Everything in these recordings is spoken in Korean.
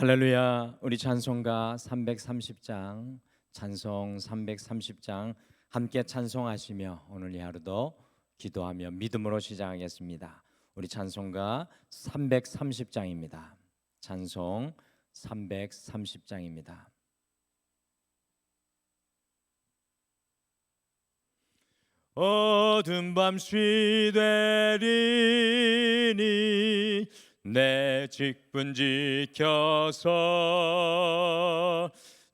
할렐루야. 우리 찬송가 330장, 찬송 330장 함께 찬송하시며 오늘 이 하루도 기도하며 믿음으로 시작하겠습니다. 우리 찬송가 330장입니다. 찬송 330장입니다. 어두운 밤 쉬되리니 내 직분 지켜서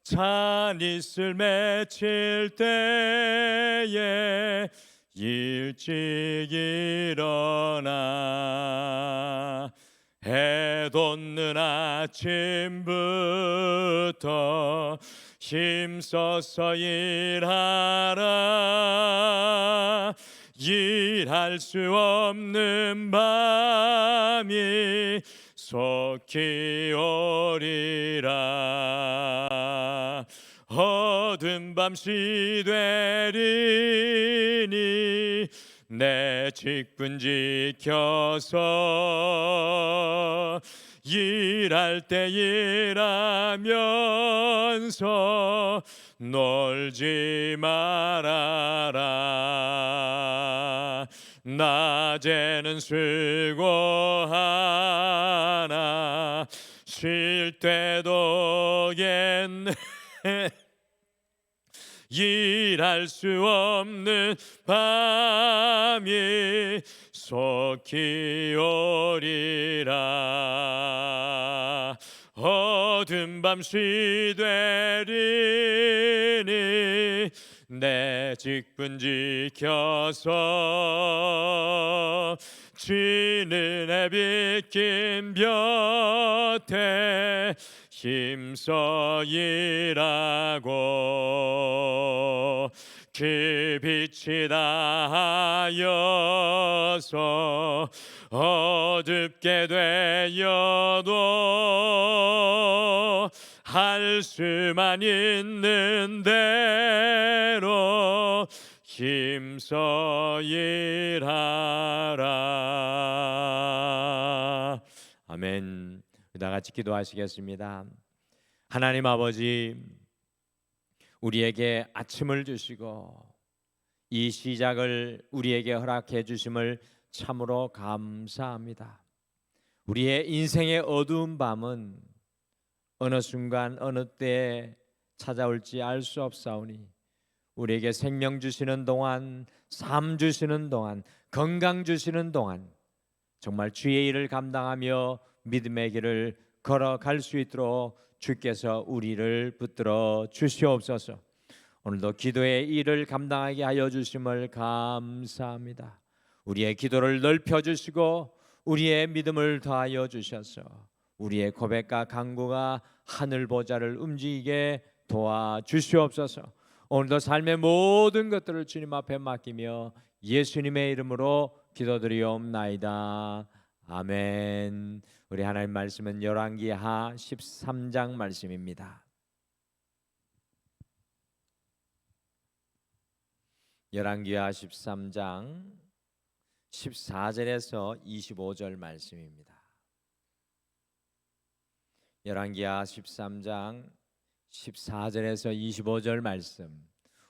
잔이슬 맺힐 때에 일찍 일어나 해 돋는 아침부터 힘써서 일하라. 일할 수 없는 밤이 속히 오리라. 어두운 밤 시되리니 내 직분 지켜서 일할 때 일하면서 놀지 말아라. 낮에는 수고하나 쉴 때도 겠네. 일할 수 없는 밤이 속히 오리라. 어두운 밤 시되리니 내 직분 지켜서 지는 해 비킨 볕에 힘써 일하고 그 빛이 닿아여서 어둡게 되어도 할 수만 있는 대로 힘써 일하라. 아멘. 다 같이 기도하시겠습니다. 하나님 아버지, 우리에게 아침을 주시고 이 시작을 우리에게 허락해 주심을 참으로 감사합니다. 우리의 인생의 어두운 밤은 어느 순간 어느 때에 찾아올지 알 수 없사오니 우리에게 생명 주시는 동안, 삶 주시는 동안, 건강 주시는 동안 정말 주의 일을 감당하며 믿음의 길을 걸어갈 수 있도록 주께서 우리를 붙들어 주시옵소서. 오늘도 기도의 일을 감당하게 하여 주심을 감사합니다. 우리의 기도를 넓혀 주시고 우리의 믿음을 더하여 주셔서 우리의 고백과 간구가 하늘 보좌를 움직이게 도와주시옵소서. 오늘도 삶의 모든 것들을 주님 앞에 맡기며 예수님의 이름으로 기도드리옵나이다. 아멘. 우리 하나님 말씀은 열왕기하 13장 말씀입니다. 열왕기하 13장 14절에서 25절 말씀입니다. 열왕기하 13장 14절에서 25절 말씀,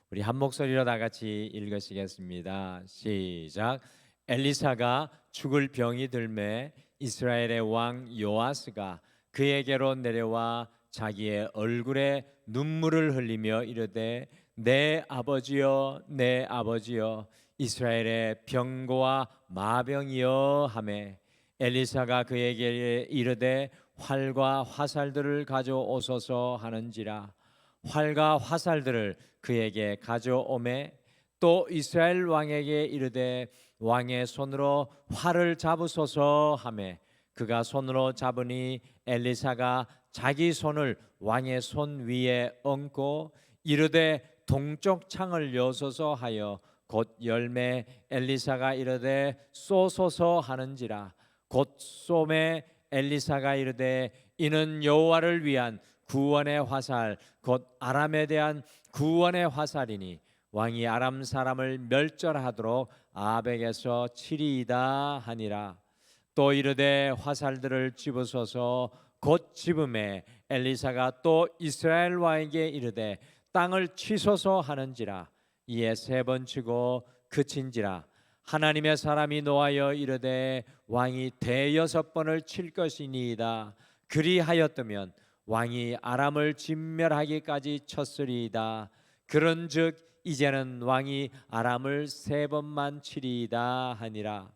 우리 한 목소리로 다 같이 읽으시겠습니다. 시작. 엘리사가 죽을 병이 들매 이스라엘의 왕 요아스가 그에게로 내려와 자기의 얼굴에 눈물을 흘리며 이르되 내 아버지여 내 아버지여 이스라엘의 병고와 마병이여 하매 엘리사가 그에게 이르되 활과 화살들을 가져오소서 하는지라. 활과 화살들을 그에게 가져오매 또 이스라엘 왕에게 이르되 왕의 손으로 활을 잡으소서 하매 그가 손으로 잡으니 엘리사가 자기 손을 왕의 손 위에 얹고 이르되 동쪽 창을 여소서 하여 곧 열매 엘리사가 이르되 쏘소서 하는지라. 곧 쏘매 엘리사가 이르되 이는 여호와를 위한 구원의 화살 곧 아람에 대한 구원의 화살이니 왕이 아람 사람을 멸절하도록 아벡에서 치리이다 하니라. 또 이르되 화살들을 집으소서 곧 집음에 엘리사가 또 이스라엘 왕에게 이르되 땅을 치소서 하는지라. 이에 세 번 치고 그친지라. 하나님의 사람이 노하여 이르되 왕이 대여섯 번을 칠 것이니이다. 그리하였더면 왕이 아람을 진멸하기까지 쳤으리이다. 그런즉 이제는 왕이 아람을 세 번만 치리이다 하니라.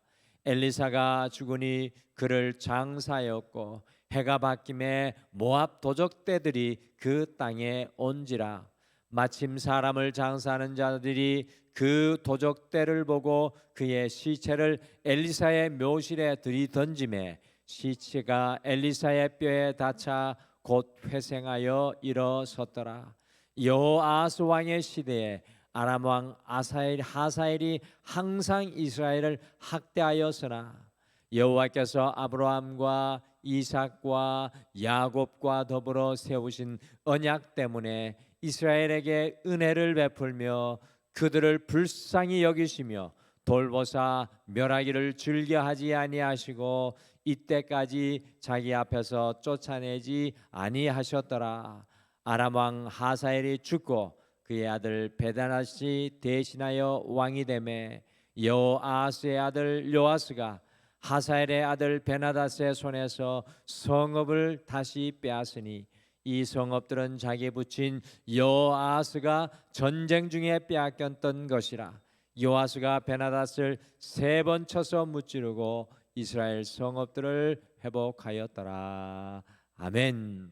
엘리사가 죽으니 그를 장사였고 해가 바뀜에 모압 도적대들이 그 땅에 온지라. 마침 사람을 장사하는 자들이 그 도적대를 보고 그의 시체를 엘리사의 묘실에 들이던짐에 시체가 엘리사의 뼈에 닿아 곧 회생하여 일어섰더라. 여호아스 왕의 시대에 아람 왕 하사엘이 항상 이스라엘을 학대하였으나 여호와께서 아브라함과 이삭과 야곱과 더불어 세우신 언약 때문에 이스라엘에게 은혜를 베풀며 그들을 불쌍히 여기시며 돌보사 멸하기를 즐겨하지 아니하시고 이때까지 자기 앞에서 쫓아내지 아니하셨더라. 아람 왕 하사엘이 죽고 그의 아들 베다낫이 대신하여 왕이 되매 여호아스의 아들 요아스가 하사엘의 아들 베나닷의 손에서 성읍을 다시 빼앗으니 이 성읍들은 자기 부친 여호아스가 전쟁 중에 빼앗겼던 것이라. 요아스가 베나닷을 세 번 쳐서 무찌르고 이스라엘 성읍들을 회복하였더라. 아멘.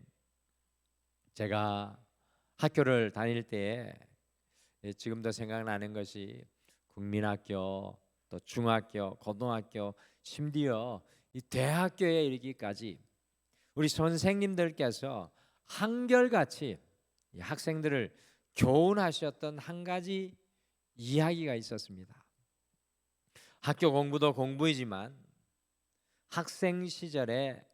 제가 학교를 다닐 때에 지금도 생각나는 것이 국민학교, 또 중학교, 고등학교, 심지어 이 대학교에 이르기까지 우리 선생님들께서 한결같이 학생들을 교훈하셨던 한 가지 이야기가 있었습니다. 학교 공부도 공부이지만 학생 시절에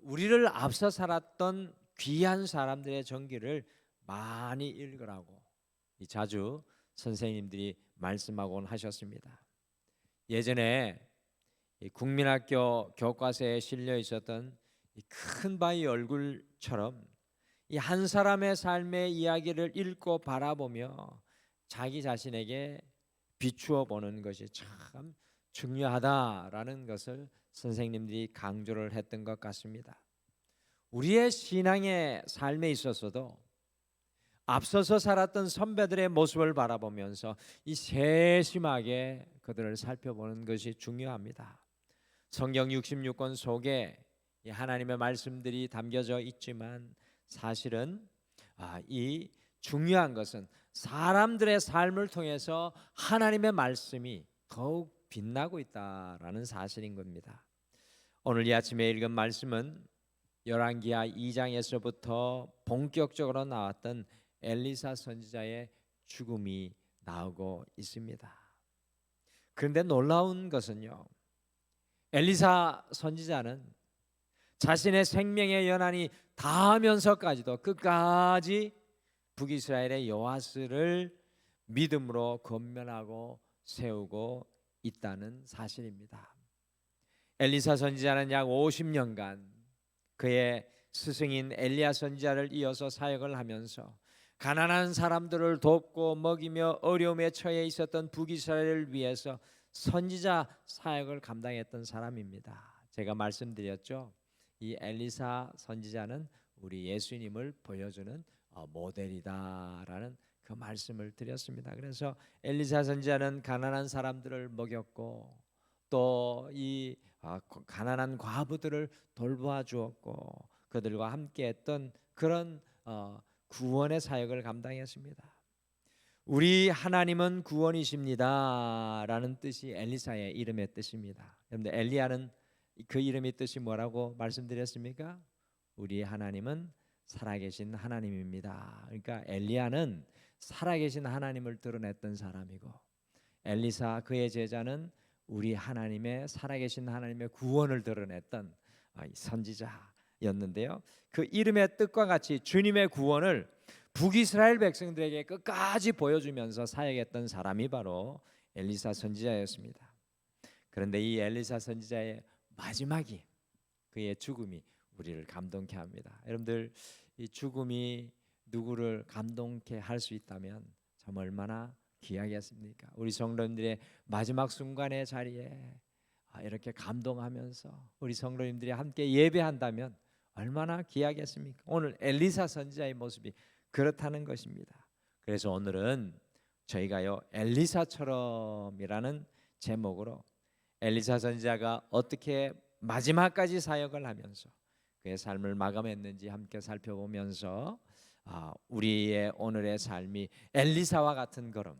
우리를 앞서 살았던 귀한 사람들의 전기를 많이 읽으라고 자주 선생님들이 말씀하곤 하셨습니다. 예전에 국민학교 교과서에 실려 있었던 큰 바위 얼굴처럼 이 한 사람의 삶의 이야기를 읽고 바라보며 자기 자신에게 비추어 보는 것이 참 중요하다라는 것을 선생님들이 강조를 했던 것 같습니다. 우리의 신앙의 삶에 있어서도 앞서서 살았던 선배들의 모습을 바라보면서 이 세심하게 그들을 살펴보는 것이 중요합니다. 성경 66권 속에 하나님의 말씀들이 담겨져 있지만 사실은 이 중요한 것은 사람들의 삶을 통해서 하나님의 말씀이 더욱 빛나고 있다라는 사실인 겁니다. 오늘 이 아침에 읽은 말씀은 열왕기하 2장에서부터 본격적으로 나왔던 엘리사 선지자의 죽음이 나오고 있습니다. 그런데 놀라운 것은요, 엘리사 선지자는 자신의 생명의 연한이 닿으면서까지도 끝까지 북이스라엘의 요아스를 믿음으로 건면하고 세우고 있다는 사실입니다. 엘리사 선지자는 약 50년간 그의 스승인 엘리야 선지자를 이어서 사역을 하면서 가난한 사람들을 돕고 먹이며 어려움에 처해 있었던 북이스라엘을 위해서 선지자 사역을 감당했던 사람입니다. 제가 말씀드렸죠. 이 엘리사 선지자는 우리 예수님을 보여주는 모델이다라는 그 말씀을 드렸습니다. 그래서 엘리사 선지자는 가난한 사람들을 먹였고 또 이 가난한 과부들을 돌보아 주었고 그들과 함께했던 그런 구원의 사역을 감당했습니다. 우리 하나님은 구원이십니다라는 뜻이 엘리사의 이름의 뜻입니다. 그런데 엘리야는 그 이름의 뜻이 뭐라고 말씀드렸습니까? 우리 하나님은 살아계신 하나님입니다. 그러니까 엘리야는 살아계신 하나님을 드러냈던 사람이고 엘리사 그의 제자는 우리 하나님의 살아계신 하나님의 구원을 드러냈던 선지자였는데요. 그 이름의 뜻과 같이 주님의 구원을 북이스라엘 백성들에게 끝까지 보여주면서 사역했던 사람이 바로 엘리사 선지자였습니다. 그런데 이 엘리사 선지자의 마지막이 그의 죽음이 우리를 감동케 합니다. 여러분들, 이 죽음이 누구를 감동케 할 수 있다면 참 얼마나 귀하겠습니까? 우리 성도님들의 마지막 순간의 자리에 이렇게 감동하면서 우리 성도님들이 함께 예배한다면 얼마나 귀하겠습니까? 오늘 엘리사 선지자의 모습이 그렇다는 것입니다. 그래서 오늘은 저희가요, 엘리사처럼이라는 제목으로 엘리사 선지자가 어떻게 마지막까지 사역을 하면서 그의 삶을 마감했는지 함께 살펴보면서 우리의 오늘의 삶이 엘리사와 같은 걸음,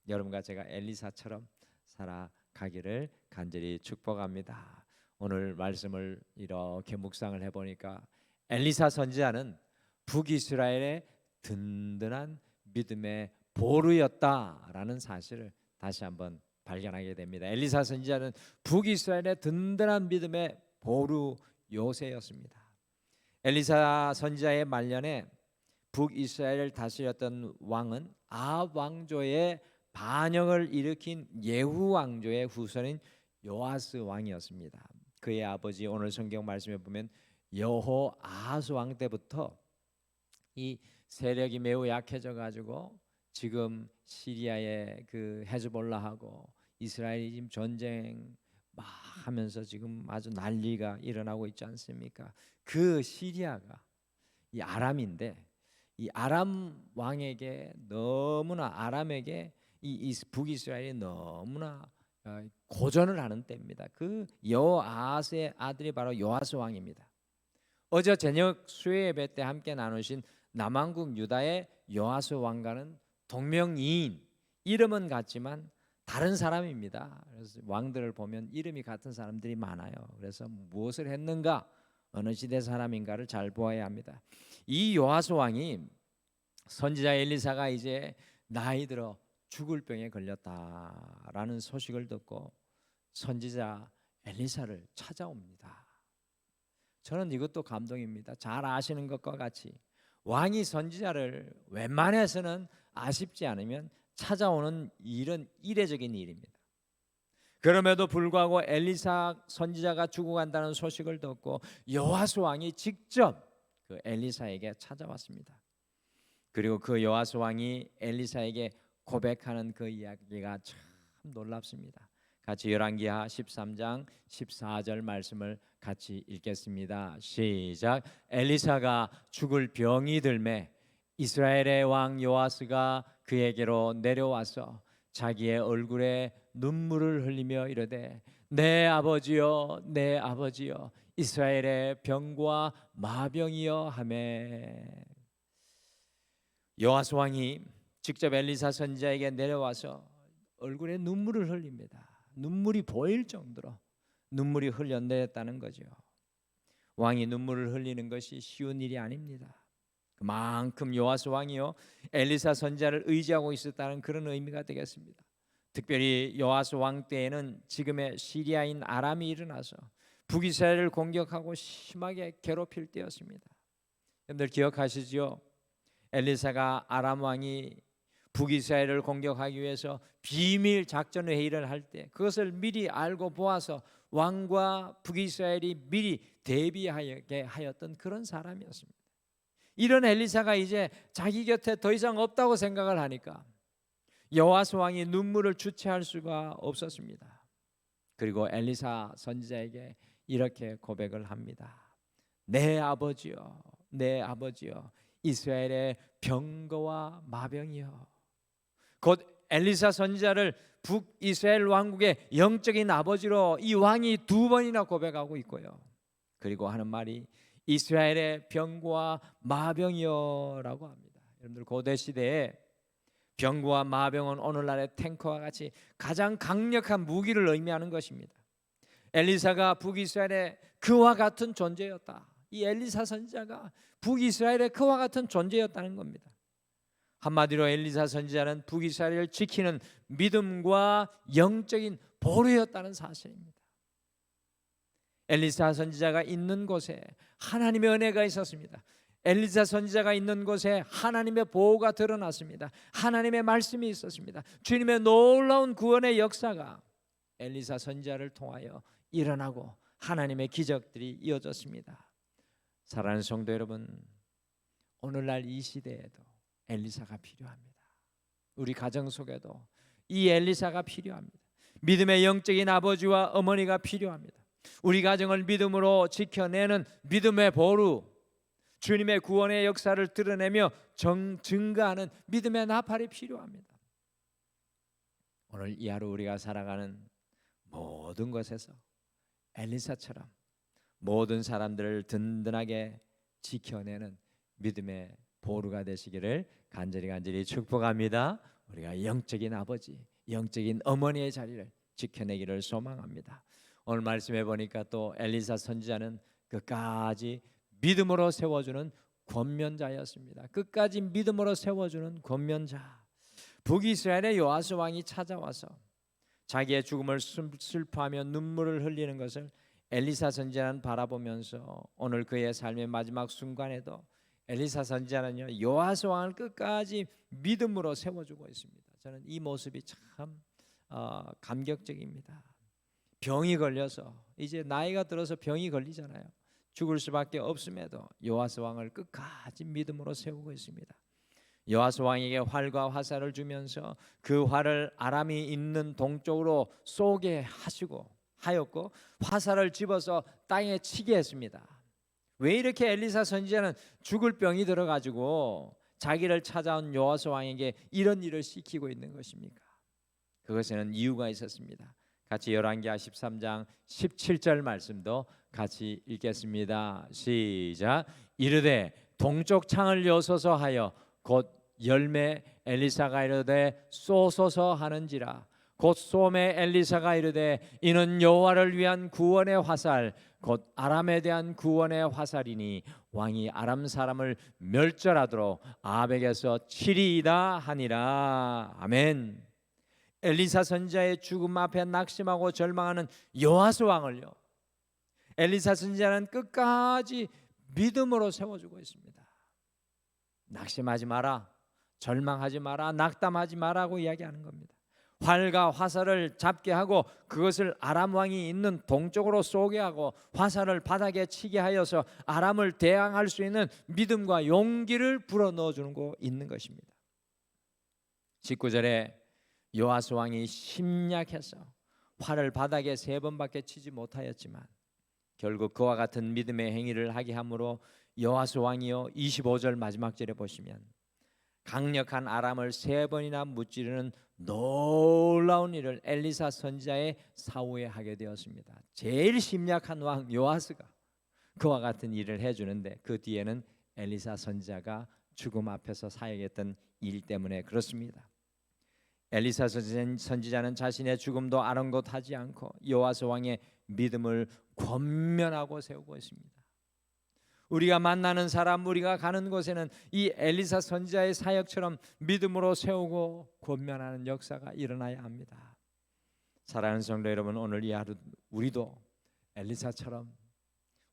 여러분과 제가 엘리사처럼 살아가기를 간절히 축복합니다. 오늘 말씀을 이렇게 묵상을 해보니까 엘리사 선지자는 북이스라엘의 든든한 믿음의 보루였다라는 사실을 다시 한번 발견하게 됩니다. 엘리사 선지자는 북이스라엘의 든든한 믿음의 보루 요새였습니다. 엘리사 선지자의 말년에 북이스라엘을 다스렸던 왕은 아합 왕조의 반역을 일으킨 예후 왕조의 후손인 요아스 왕이었습니다. 그의 아버지, 오늘 성경 말씀에 보면 여호아하스 왕 때부터 이 세력이 매우 약해져 가지고 지금 시리아의 그 헤즈볼라하고 이스라엘이 지금 전쟁 막 하면서 지금 아주 난리가 일어나고 있지 않습니까? 그 시리아가 이 아람인데, 이 아람 왕에게 너무나, 아람에게 이 북이스라엘이 너무나 고전을 하는 때입니다. 그 여호아하스의 아들이 바로 요아스 왕입니다. 어제 저녁 수요 예배 때 함께 나누신 남왕국 유다의 요아스 왕과는 동명이인, 이름은 같지만 다른 사람입니다. 그래서 왕들을 보면 이름이 같은 사람들이 많아요. 그래서 무엇을 했는가, 어느 시대 사람인가를 잘 보아야 합니다. 이 요아스 왕이 선지자 엘리사가 이제 나이 들어 죽을 병에 걸렸다라는 소식을 듣고 선지자 엘리사를 찾아옵니다. 저는 이것도 감동입니다. 잘 아시는 것과 같이 왕이 선지자를 웬만해서는 아쉽지 않으면 찾아오는 일은 이례적인 일입니다. 그럼에도 불구하고 엘리사 선지자가 죽어간다는 소식을 듣고 요아스 왕이 직접 그 엘리사에게 찾아왔습니다. 그리고 그 요아스 왕이 엘리사에게 고백하는 그 이야기가 참 놀랍습니다. 같이 열왕기하 13장 14절 말씀을 같이 읽겠습니다. 시작. 엘리사가 죽을 병이 들매 이스라엘의 왕 요아스가 그에게로 내려와서 자기의 얼굴에 눈물을 흘리며 이르되 내 아버지여, 내 아버지여, 이스라엘의 병과 마병이여 하매. 요아스 왕이 직접 엘리사 선지자에게 내려와서 얼굴에 눈물을 흘립니다. 눈물이 보일 정도로 눈물이 흘려내렸다는 거죠. 왕이 눈물을 흘리는 것이 쉬운 일이 아닙니다. 그만큼 요아스 왕이요, 엘리사 선지자를 의지하고 있었다는 그런 의미가 되겠습니다. 특별히 요아스 왕 때에는 지금의 시리아인 아람이 일어나서 북이스라엘을 공격하고 심하게 괴롭힐 때였습니다. 여러분들 기억하시죠? 엘리사가 아람 왕이 북이스라엘을 공격하기 위해서 비밀 작전 회의를 할 때 그것을 미리 알고 보아서 왕과 북이스라엘이 미리 대비하게 하였던 그런 사람이었습니다. 이런 엘리사가 이제 자기 곁에 더 이상 없다고 생각을 하니까 요아스 왕이 눈물을 주체할 수가 없었습니다. 그리고 엘리사 선지자에게 이렇게 고백을 합니다. 내 아버지여, 내 아버지여, 이스라엘의 병거와 마병이여. 곧 엘리사 선지자를 북이스라엘 왕국의 영적인 아버지로 이 왕이 두 번이나 고백하고 있고요. 그리고 하는 말이 이스라엘의 병과 마병이여라고 합니다. 여러분들 고대 시대에 병과 마병은 오늘날의 탱커와 같이 가장 강력한 무기를 의미하는 것입니다. 엘리사가 북이스라엘의 그와 같은 존재였다. 이 엘리사 선지자가 북이스라엘의 그와 같은 존재였다는 겁니다. 한마디로 엘리사 선지자는 북이스라엘을 지키는 믿음과 영적인 보루였다는 사실입니다. 엘리사 선지자가 있는 곳에 하나님의 은혜가 있었습니다. 엘리사 선지자가 있는 곳에 하나님의 보호가 드러났습니다. 하나님의 말씀이 있었습니다. 주님의 놀라운 구원의 역사가 엘리사 선지자를 통하여 일어나고 하나님의 기적들이 이어졌습니다. 사랑하는 성도 여러분, 오늘날 이 시대에도 엘리사가 필요합니다. 우리 가정 속에도 이 엘리사가 필요합니다. 믿음의 영적인 아버지와 어머니가 필요합니다. 우리 가정을 믿음으로 지켜내는 믿음의 보루, 주님의 구원의 역사를 드러내며 증거하는 믿음의 나팔이 필요합니다. 오늘 이 하루 우리가 살아가는 모든 것에서 엘리사처럼 모든 사람들을 든든하게 지켜내는 믿음의 보루가 되시기를 간절히 축복합니다. 우리가 영적인 아버지, 영적인 어머니의 자리를 지켜내기를 소망합니다. 오늘 말씀해 보니까 또 엘리사 선지자는 끝까지 믿음으로 세워주는 권면자였습니다. 끝까지 믿음으로 세워주는 권면자. 북이스라엘의 요아스 왕이 찾아와서 자기의 죽음을 슬퍼하며 눈물을 흘리는 것을 엘리사 선지자는 바라보면서 오늘 그의 삶의 마지막 순간에도 엘리사 선지자는요, 요아스 왕을 끝까지 믿음으로 세워주고 있습니다. 저는 이 모습이 참 감격적입니다. 병이 걸려서 이제 나이가 들어서 병이 걸리잖아요. 죽을 수밖에 없음에도 요아스 왕을 끝까지 믿음으로 세우고 있습니다. 요아스 왕에게 활과 화살을 주면서 그 활을 아람이 있는 동쪽으로 쏘게 하였고 화살을 집어서 땅에 치게 했습니다. 왜 이렇게 엘리사 선지자는 죽을 병이 들어가지고 자기를 찾아온 요아스 왕에게 이런 일을 시키고 있는 것입니까? 그것에는 이유가 있었습니다. 같이 열왕기하 13장 17절 말씀도 같이 읽겠습니다. 시작. 이르되 동쪽 창을 여소서 하여 곧 열매 엘리사가 이르되 쏘소서 하는지라. 곧 쏘매 엘리사가 이르되 이는 여호와를 위한 구원의 화살 곧 아람에 대한 구원의 화살이니 왕이 아람 사람을 멸절하도록 아합에게서 치리이다 하니라. 아멘. 엘리사 선지자의 죽음 앞에 낙심하고 절망하는 요아스 왕을요, 엘리사 선지자는 끝까지 믿음으로 세워주고 있습니다. 낙심하지 마라, 절망하지 마라, 낙담하지 마라고 이야기하는 겁니다. 활과 화살을 잡게 하고 그것을 아람 왕이 있는 동쪽으로 쏘게 하고 화살을 바닥에 치게 하여서 아람을 대항할 수 있는 믿음과 용기를 불어넣어 주는 거 있는 것입니다. 19절에 요아스 왕이 심약해서 활을 바닥에 3번밖에 치지 못하였지만 결국 그와 같은 믿음의 행위를 하게 함으로 요아스 왕이요, 25절 마지막 절에 보시면 강력한 아람을 3번이나 무찌르는 놀라운 일을 엘리사 선지자의 사후에 하게 되었습니다. 제일 심약한 왕 요아스가 그와 같은 일을 해주는데 그 뒤에는 엘리사 선지자가 죽음 앞에서 사역했던 일 때문에 그렇습니다. 엘리사 선지자는 자신의 죽음도 아랑곳하지 않고 요아스 왕의 믿음을 권면하고 세우고 있습니다. 우리가 만나는 사람, 우리가 가는 곳에는 이 엘리사 선지자의 사역처럼 믿음으로 세우고 권면하는 역사가 일어나야 합니다. 사랑하는 성도 여러분, 오늘 이 하루 우리도 엘리사처럼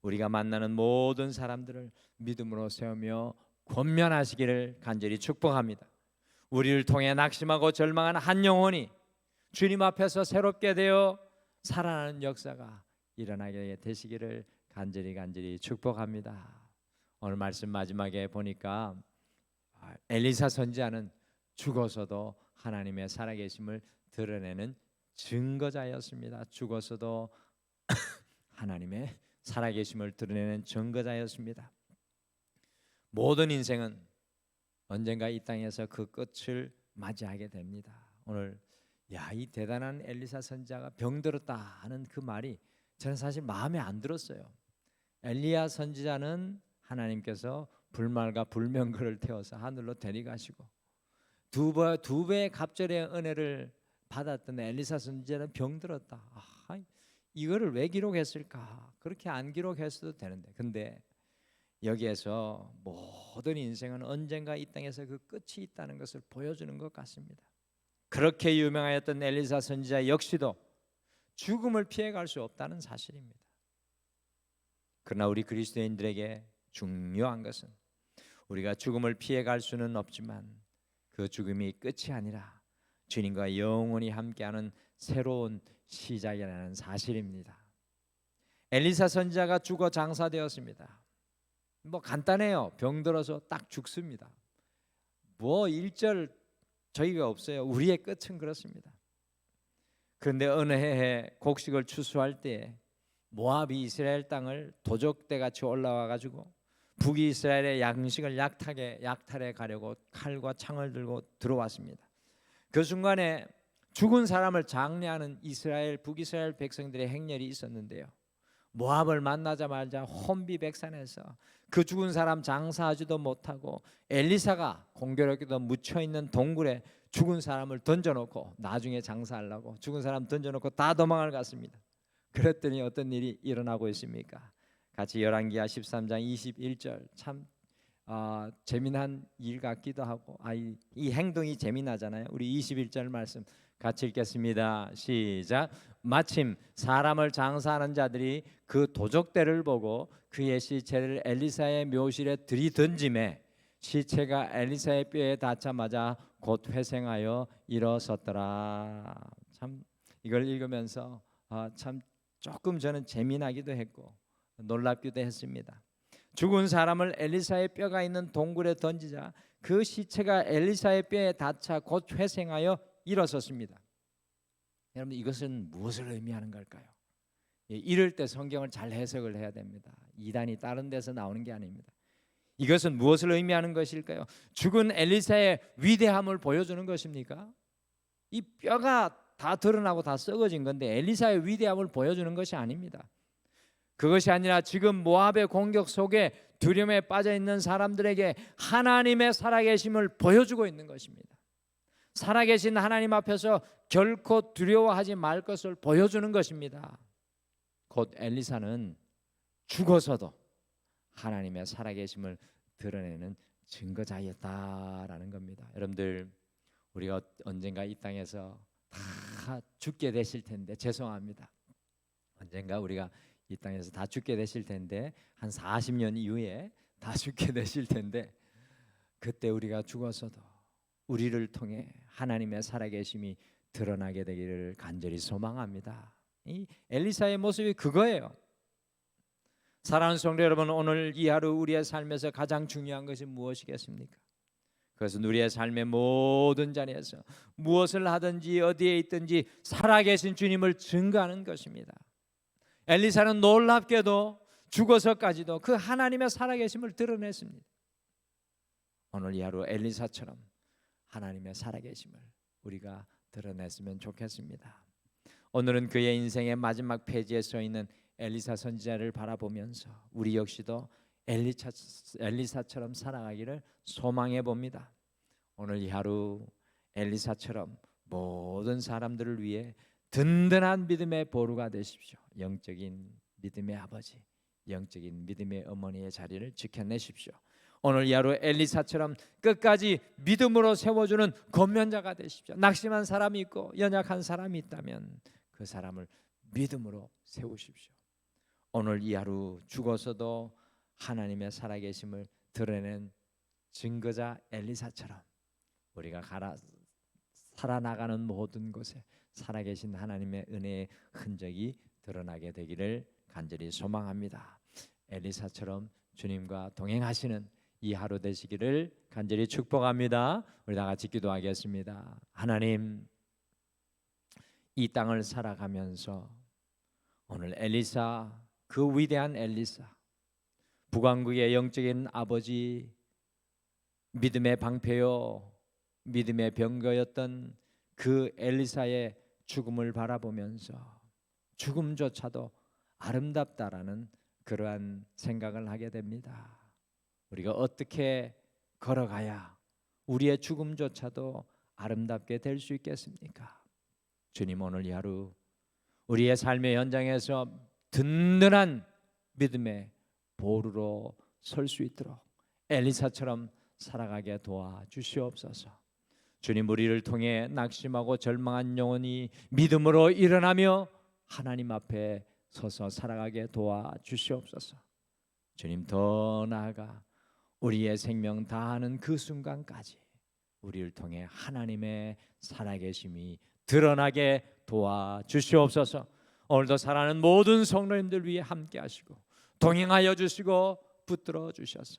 우리가 만나는 모든 사람들을 믿음으로 세우며 권면하시기를 간절히 축복합니다. 우리를 통해 낙심하고 절망한 한 영혼이 주님 앞에서 새롭게 되어 살아나는 역사가 일어나게 되시기를 간절히 축복합니다. 오늘 말씀 마지막에 보니까 엘리사 선지자는 죽어서도 하나님의 살아계심을 드러내는 증거자였습니다. 죽어서도 하나님의 살아계심을 드러내는 증거자였습니다. 모든 인생은 언젠가 이 땅에서 그 끝을 맞이하게 됩니다. 오늘 이 대단한 엘리사 선지자가 병들었다 하는 그 말이 저는 사실 마음에 안 들었어요. 엘리야 선지자는 하나님께서 불말과 불명거를 태워서 하늘로 데려가시고 두 배의 갑절의 은혜를 받았던 엘리사 선지자는 병들었다. 이거를 왜 기록했을까? 그렇게 안 기록했어도 되는데, 근데 여기에서 모든 인생은 언젠가 이 땅에서 그 끝이 있다는 것을 보여주는 것 같습니다. 그렇게 유명하였던 엘리사 선지자 역시도 죽음을 피해갈 수 없다는 사실입니다. 그러나 우리 그리스도인들에게 중요한 것은 우리가 죽음을 피해갈 수는 없지만 그 죽음이 끝이 아니라 주님과 영원히 함께하는 새로운 시작이라는 사실입니다. 엘리사 선지자가 죽어 장사되었습니다. 뭐 간단해요. 병들어서 딱 죽습니다. 뭐 일절 저희가 없어요. 우리의 끝은 그렇습니다. 그런데 어느 해에 곡식을 추수할 때 모압이 이스라엘 땅을 도적대 같이 올라와 가지고 북이스라엘의 양식을 약탈해 가려고 칼과 창을 들고 들어왔습니다. 그 순간에 죽은 사람을 장례하는 북이스라엘 백성들의 행렬이 있었는데요. 모압을 만나자마자 혼비백산해서 그 죽은 사람 장사하지도 못하고 엘리사가 공교롭게도 묻혀있는 동굴에 죽은 사람을 던져놓고 나중에 장사하려고 죽은 사람 던져놓고 다 도망을 갔습니다. 그랬더니 어떤 일이 일어나고 있습니까? 같이 열왕기하 13장 21절 참 재미난 일 같기도 하고 이 행동이 재미나잖아요. 우리 21절 말씀 같이 읽겠습니다. 시작. 마침 사람을 장사하는 자들이 그 도적대를 보고 그의 시체를 엘리사의 묘실에 들이던짐에 시체가 엘리사의 뼈에 닿자마자 곧 회생하여 일어섰더라. 참 이걸 읽으면서 참 조금 저는 재미나기도 했고 놀랍기도 했습니다. 죽은 사람을 엘리사의 뼈가 있는 동굴에 던지자 그 시체가 엘리사의 뼈에 닿자 곧 회생하여 일어섰습니다. 여러분 이것은 무엇을 의미하는 걸까요? 이럴 때 성경을 잘 해석을 해야 됩니다. 이단이 다른 데서 나오는 게 아닙니다. 이것은 무엇을 의미하는 것일까요? 죽은 엘리사의 위대함을 보여주는 것입니까? 이 뼈가 다 드러나고 다 썩어진 건데 엘리사의 위대함을 보여주는 것이 아닙니다. 그것이 아니라 지금 모압의 공격 속에 두려움에 빠져 있는 사람들에게 하나님의 살아계심을 보여주고 있는 것입니다. 살아계신 하나님 앞에서 결코 두려워하지 말 것을 보여주는 것입니다. 곧 엘리사는 죽어서도 하나님의 살아계심을 드러내는 증거자였다라는 겁니다. 여러분들 우리가 언젠가 이 땅에서 다 죽게 되실 텐데 죄송합니다. 언젠가 우리가 이 땅에서 다 죽게 되실 텐데 한 40년 이후에 다 죽게 되실 텐데 그때 우리가 죽어서도 우리를 통해 하나님의 살아계심이 드러나게 되기를 간절히 소망합니다. 이 엘리사의 모습이 그거예요. 사랑하는 성도 여러분, 오늘 이 하루 우리의 삶에서 가장 중요한 것이 무엇이겠습니까? 그것은 우리의 삶의 모든 자리에서 무엇을 하든지 어디에 있든지 살아계신 주님을 증거하는 것입니다. 엘리사는 놀랍게도 죽어서까지도 그 하나님의 살아계심을 드러냈습니다. 오늘 이 하루 엘리사처럼 하나님의 살아계심을 우리가 드러냈으면 좋겠습니다. 오늘은 그의 인생의 마지막 페이지에 서 있는 엘리사 선지자를 바라보면서 우리 역시도 엘리사처럼 살아가기를 소망해 봅니다. 오늘 이 하루 엘리사처럼 모든 사람들을 위해 든든한 믿음의 보루가 되십시오. 영적인 믿음의 아버지, 영적인 믿음의 어머니의 자리를 지켜내십시오. 오늘 이 하루 엘리사처럼 끝까지 믿음으로 세워주는 권면자가 되십시오. 낙심한 사람이 있고 연약한 사람이 있다면 그 사람을 믿음으로 세우십시오. 오늘 이 하루 죽어서도 하나님의 살아계심을 드러낸 증거자 엘리사처럼 우리가 살아나가는 모든 곳에 살아계신 하나님의 은혜의 흔적이 드러나게 되기를 간절히 소망합니다. 엘리사처럼 주님과 동행하시는 이 하루 되시기를 간절히 축복합니다. 우리 다 같이 기도하겠습니다. 하나님, 이 땅을 살아가면서 오늘 엘리사, 그 위대한 엘리사, 북왕국의 영적인 아버지, 믿음의 방패요 믿음의 병거였던 그 엘리사의 죽음을 바라보면서 죽음조차도 아름답다라는 그러한 생각을 하게 됩니다. 우리가 어떻게 걸어가야 우리의 죽음조차도 아름답게 될 수 있겠습니까? 주님, 오늘 이 하루 우리의 삶의 현장에서 든든한 믿음의 보루로 설 수 있도록 엘리사처럼 살아가게 도와주시옵소서. 주님, 우리를 통해 낙심하고 절망한 영혼이 믿음으로 일어나며 하나님 앞에 서서 살아가게 도와주시옵소서. 주님, 더 나아가 우리의 생명 다하는 그 순간까지 우리를 통해 하나님의 살아계심이 드러나게 도와주시옵소서. 오늘도 살아가는 모든 성도님들 위해 함께 하시고 동행하여 주시고 붙들어 주셔서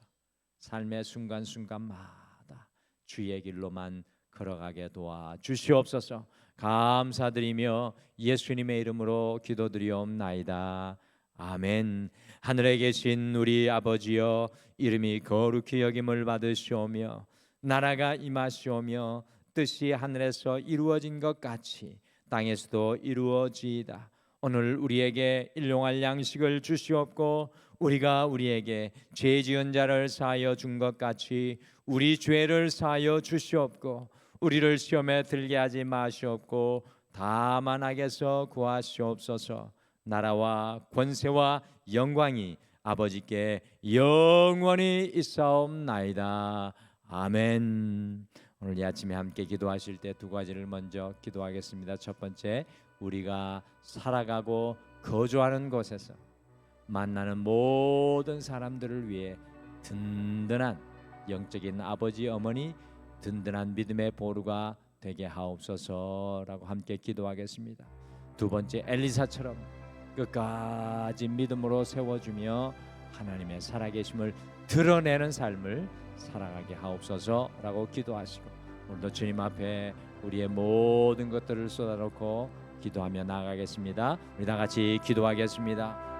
삶의 순간순간마다 주의 길로만 걸어가게 도와 주시옵소서. 감사드리며 예수님의 이름으로 기도드리옵나이다. 아멘. 하늘에 계신 우리 아버지여, 이름이 거룩히 여김을 받으시오며 나라가 임하시오며 뜻이 하늘에서 이루어진 것 같이 땅에서도 이루어지이다. 오늘 우리에게 일용할 양식을 주시옵고 우리가 우리에게 죄 지은 자를 사하여 준 것 같이 우리 죄를 사하여 주시옵고 우리를 시험에 들게 하지 마시옵고 다만 악에서 구하시옵소서. 나라와 권세와 영광이 아버지께 영원히 있사옵나이다. 아멘. 오늘 이 아침에 함께 기도하실 때 두 가지를 먼저 기도하겠습니다. 첫 번째, 우리가 살아가고 거주하는 곳에서 만나는 모든 사람들을 위해 든든한 영적인 아버지 어머니, 든든한 믿음의 보루가 되게 하옵소서라고 함께 기도하겠습니다. 두 번째, 엘리사처럼 끝까지 믿음으로 세워주며 하나님의 살아계심을 드러내는 삶을 살아가게 하옵소서라고 기도하시고, 오늘도 주님 앞에 우리의 모든 것들을 쏟아놓고 기도하며 나아가겠습니다. 우리 다 같이 기도하겠습니다.